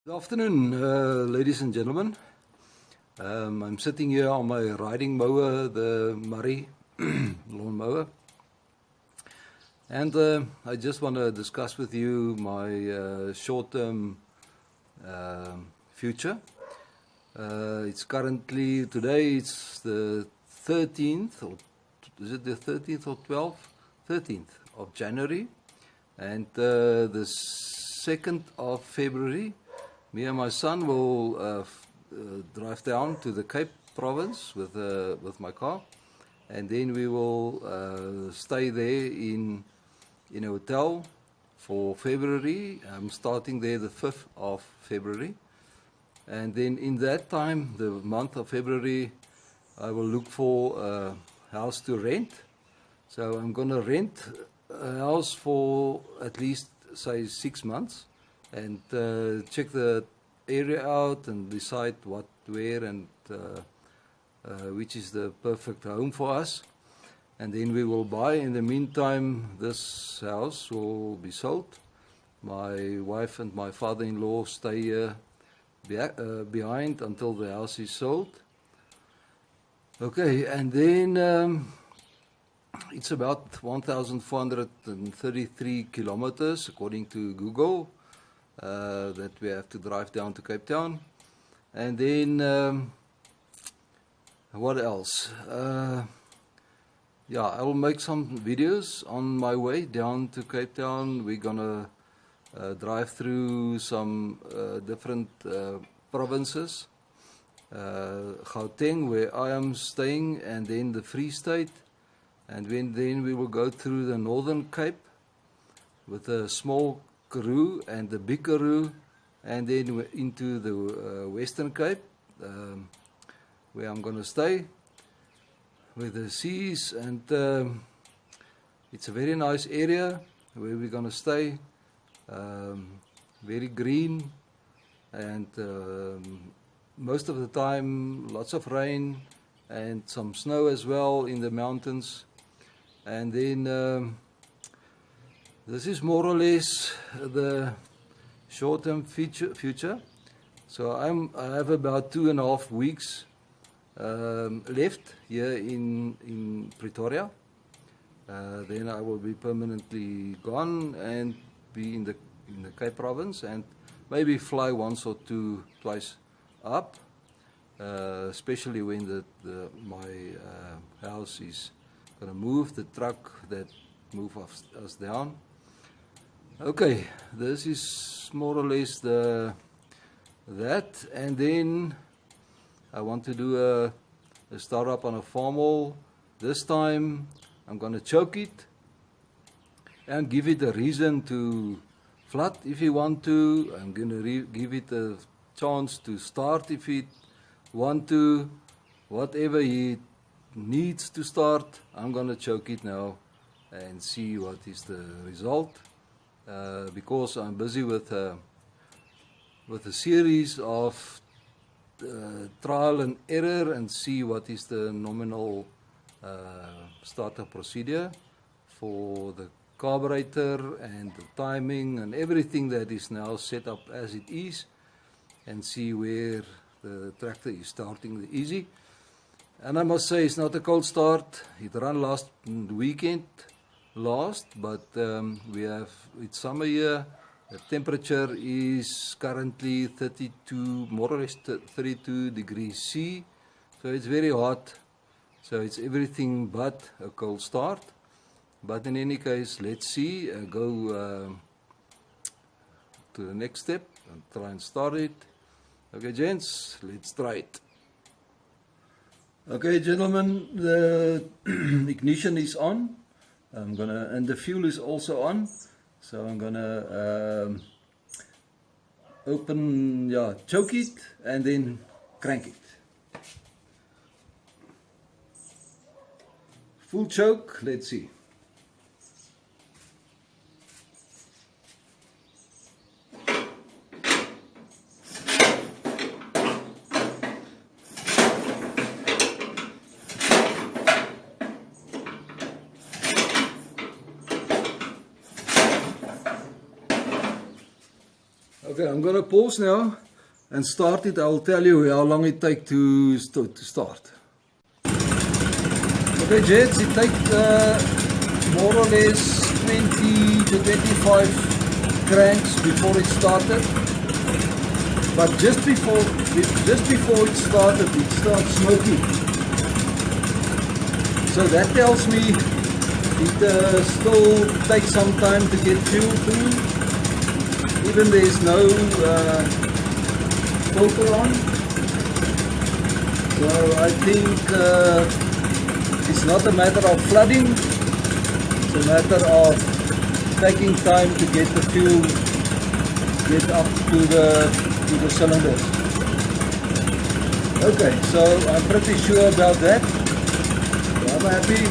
Good afternoon, ladies and gentlemen. I'm sitting here on my riding mower, the Murray lawn mower, and I just want to discuss with you my short-term future. It's currently, today it's the 13th, or is it the 13th or 12th? 13th of January, and the 2nd of February. Me and my son will drive down to the Cape province with my car, and then we will stay there in a hotel for February. I'm starting there the 5th of February, and then in that time, the month of February, I will look for a house to rent. So I'm going to rent a house for at least, say, 6 months. And check the area out and decide what, where, and which is the perfect home for us. And then we will buy. In the meantime, this house will be sold. My wife and my father-in-law stay here behind until the house is sold. Okay, and then it's about 1,433 kilometers according to Google. That we have to drive down to Cape Town. And then what else? Yeah, I will make some videos on my way down to Cape Town. We're gonna drive through some different provinces. Gauteng, where I am staying, and then the Free State. And then we will go through the Northern Cape with a small Karoo and the big Karoo, and then into the Western Cape, where I'm going to stay with the seas, and it's a very nice area where we're going to stay, very green, and most of the time lots of rain and some snow as well in the mountains. And then this is more or less the short-term future. So I have about 2.5 weeks left here in Pretoria. Then I will be permanently gone and be in the Cape province, and maybe fly once or twice up, especially when my house is going to move, the truck that move us down. Okay, this is more or less that, and then I want to do a startup on a Farmall. This time I'm going to choke it and give it a reason to flood if you want to. I'm going to give it a chance to start if it want to. Whatever it needs to start, I'm going to choke it now and see what is the result. Because I'm busy with a series of trial and error, and see what is the nominal startup procedure for the carburetor and the timing and everything that is now set up as it is, and see where the tractor is starting easy. And I must say, it's not a cold start. It ran last weekend. But it's summer here. The temperature is currently 32, more or less 32 degrees C. So it's very hot. So it's everything but a cold start. But in any case, let's see. Go to the next step and try and start it. Okay, gents, let's try it. Okay, gentlemen, the ignition is on. And the fuel is also on, so I'm gonna choke it and then crank it. Full choke, let's see. Okay, I'm going to pause now and start it. I'll tell you how long it takes to start. Okay, gents, it takes more or less 20 to 25 cranks before it started. But just before it started, it starts smoking. So that tells me it still takes some time to get fuel through. Even there's no filter on. So I think it's not a matter of flooding, it's a matter of taking time to get the fuel get up to the cylinders. Okay, so I'm pretty sure about that. So I'm happy.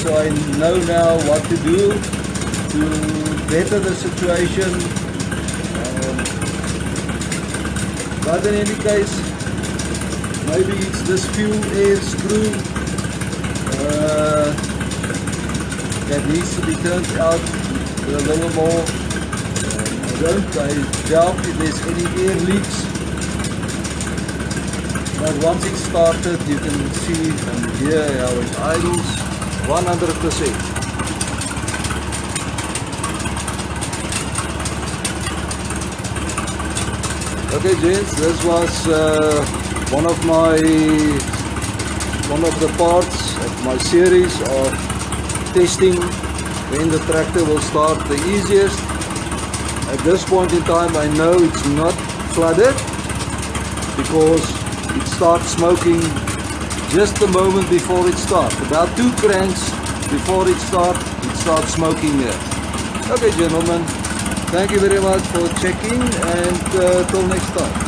So I know now what to do to better the situation. But in any case, maybe it's this fuel air screw that needs to be turned out a little more. I doubt if there's any air leaks. But once it's started, you can see and hear how it idles 100%. Okay, gents, this was one of the parts of my series of testing when the tractor will start the easiest. At this point in time, I know it's not flooded because it starts smoking just the moment before it starts. About 2 cranks before it starts smoking here. Okay, gentlemen. Thank you very much for checking, and till next time.